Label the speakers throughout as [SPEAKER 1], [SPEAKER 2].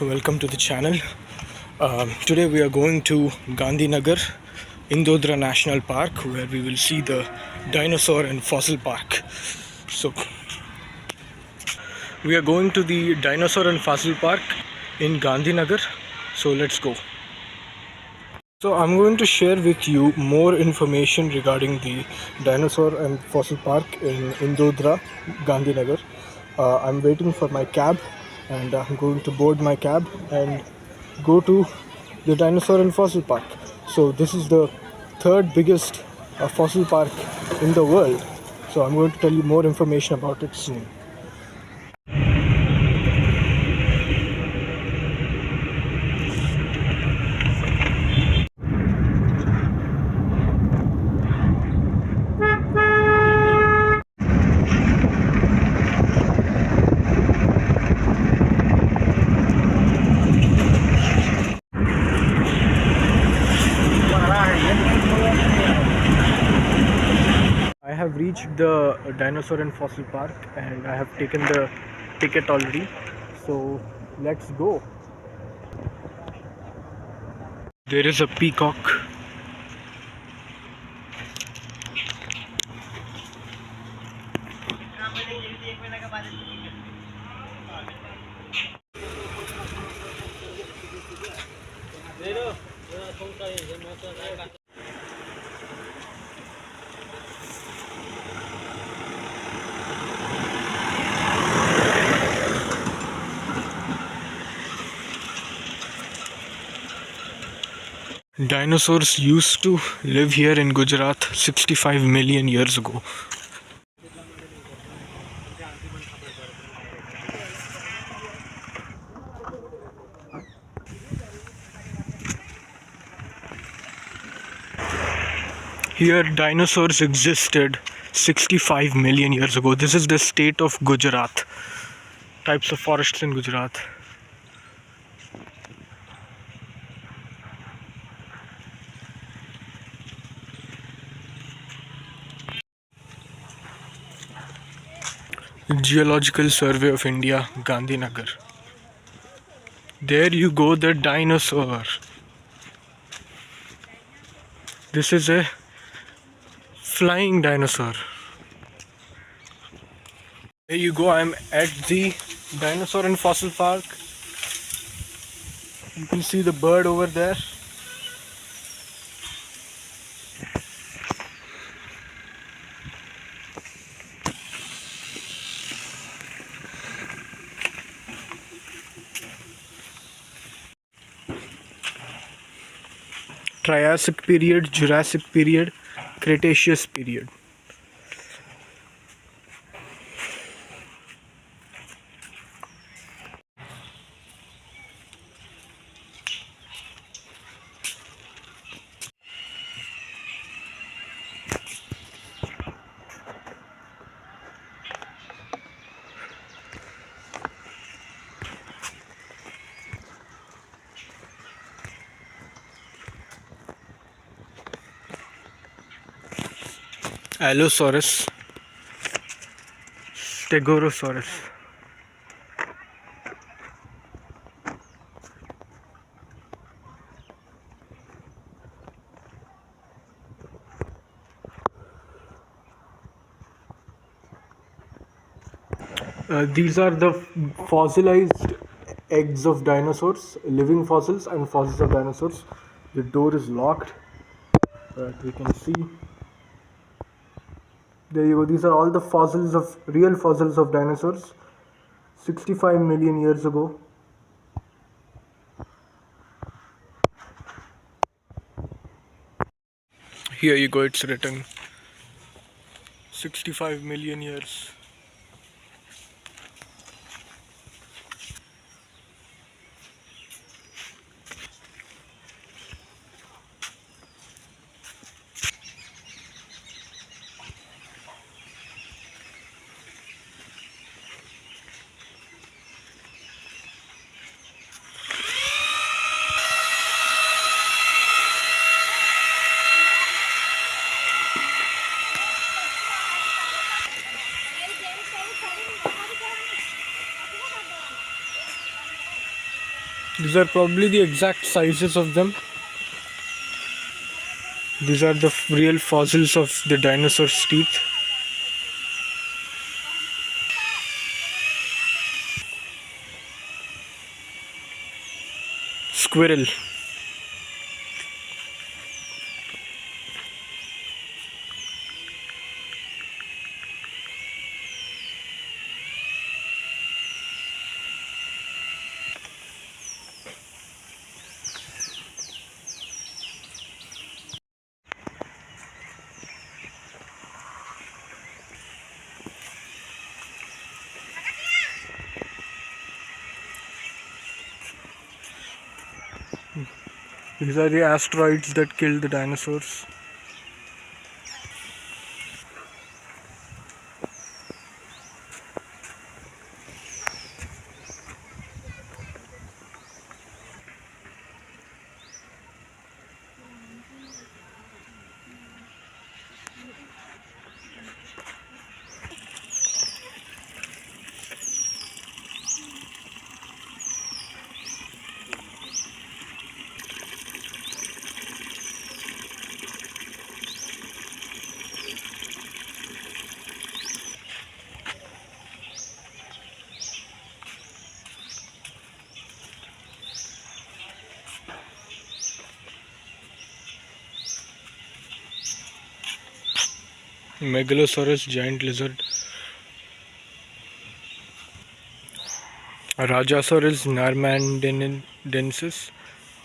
[SPEAKER 1] welcome to the channel. Today we are going to Gandhinagar, Indodra National Park, where we will see the Dinosaur and Fossil Park. So we are going to the Dinosaur and Fossil Park in Gandhinagar. So let's go. So I'm going to share with you more information regarding the Dinosaur and Fossil Park in Indodra, Gandhinagar. I'm waiting for my cab and I'm going to board my cab and go to the Dinosaur and Fossil Park. So this is the third biggest fossil park in the world. So I'm going to tell you more information about it soon. I have reached the Dinosaur and Fossil Park and I have taken the ticket already. So let's go. There is a peacock. Dinosaurs used to live here in Gujarat 65 million years ago. Here, dinosaurs existed 65 million years ago. This is the state of Gujarat. Types of forests in Gujarat. Geological Survey of India, Gandhinagar. There you go, the dinosaur. This is a flying dinosaur. There you go, I'm at the Dinosaur and Fossil Park. You can see the bird over there. Triassic period, Jurassic period, Cretaceous period. Allosaurus, Stegosaurus. These are the fossilized eggs of dinosaurs, living fossils and fossils of dinosaurs. The door is locked, but we can see. There you go. These are all the fossils of real fossils of dinosaurs, 65 million years ago. Here you go. It's written 65 million years. These are probably the exact sizes of them. These are the real fossils of the dinosaur's teeth. Squirrel. These are the asteroids that killed the dinosaurs. Megalosaurus, giant lizard. Rajasaurus narmandensis,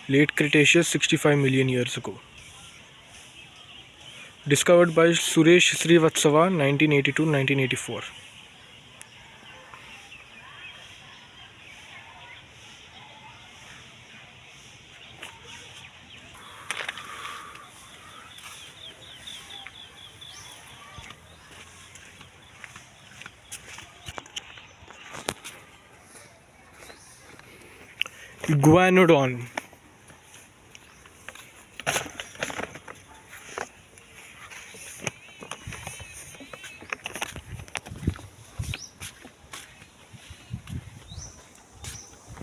[SPEAKER 1] late Cretaceous, 65 million years ago. Discovered by Suresh Srivatsava, 1982-1984. Iguanodon.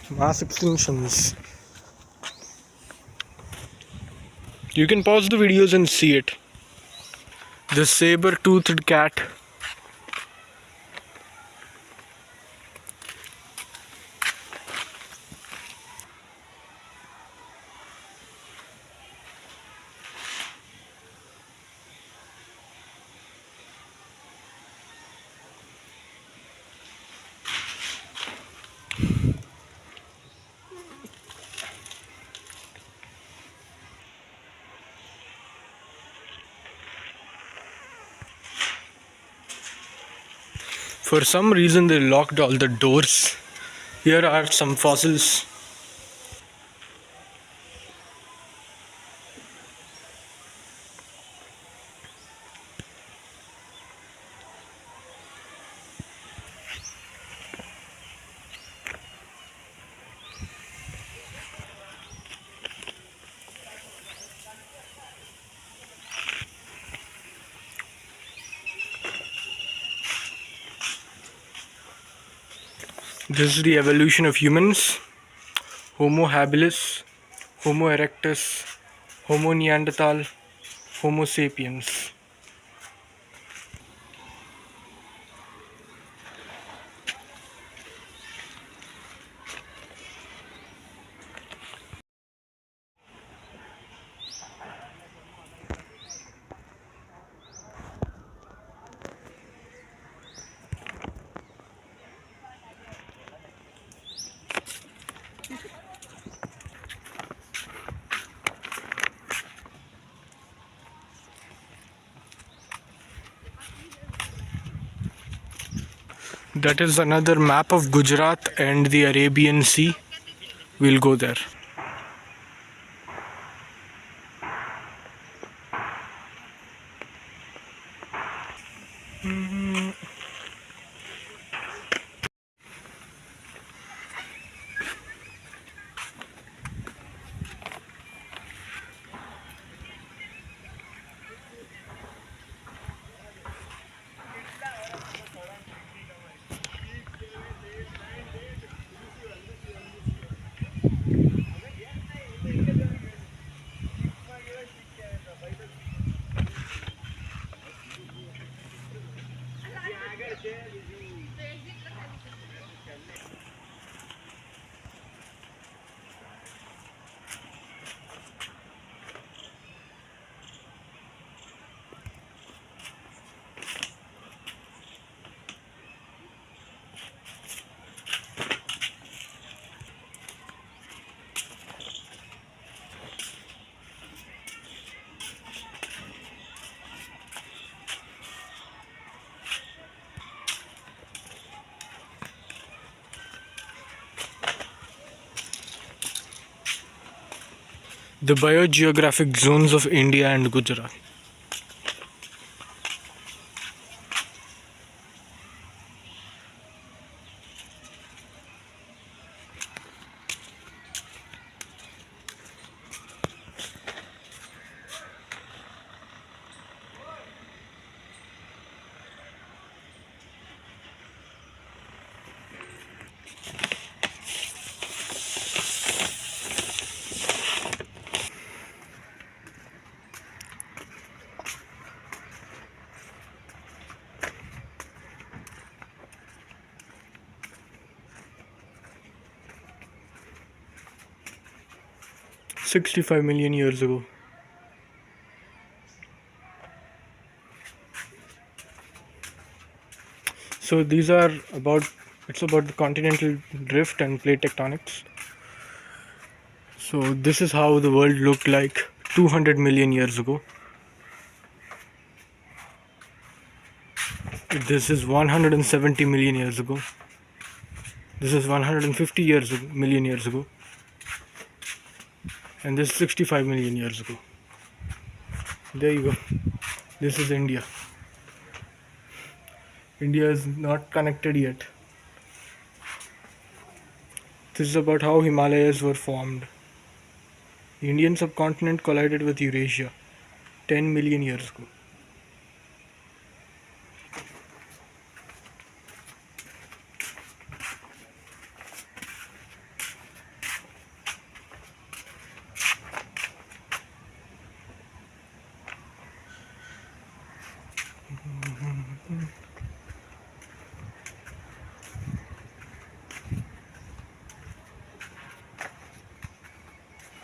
[SPEAKER 1] Mass extinctions. You can pause the videos and see it. The saber-toothed cat. For some reason they locked all the doors. Here are some fossils. This is the evolution of humans. Homo habilis, Homo erectus, Homo neanderthal, Homo sapiens. That is another map of Gujarat and the Arabian Sea. We'll go there. The biogeographic zones of India and Gujarat. $65 million years ago. So these are it's about the continental drift and plate tectonics. So this is how the world looked like 200 million years ago. This is 170 million years ago. This is 150 million years ago. And this is 65 million years ago. There you go. This is India. India is not connected yet. This is about how Himalayas were formed. The Indian subcontinent collided with Eurasia 10 million years ago.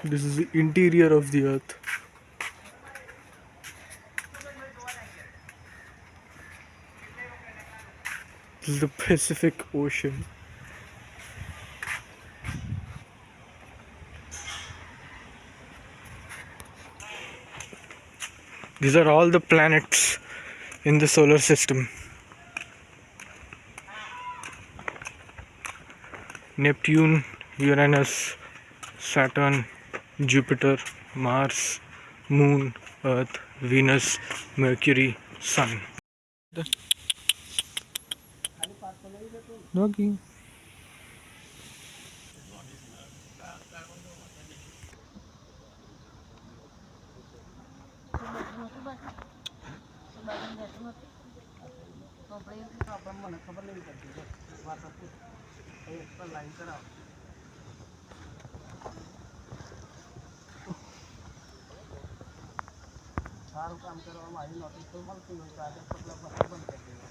[SPEAKER 1] This is the interior of the earth. This is the Pacific Ocean. These are all the planets in the solar system. Neptune, Uranus, Saturn, Jupiter, Mars, Moon, Earth, Venus, Mercury, Sun. Doggy.
[SPEAKER 2] काम करवा में I notice तो मल की होता है पतला पतला बंद कर देगा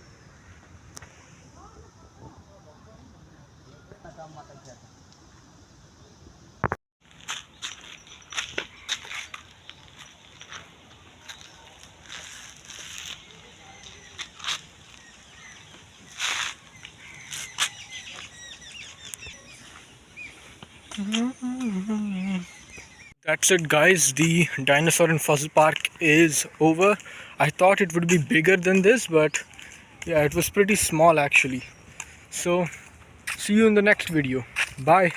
[SPEAKER 2] काम मत किया
[SPEAKER 1] That's it, guys. The Dinosaur and Fossil Park is over. I thought it would be bigger than this, but yeah, it was pretty small actually. So see you in the next video. Bye.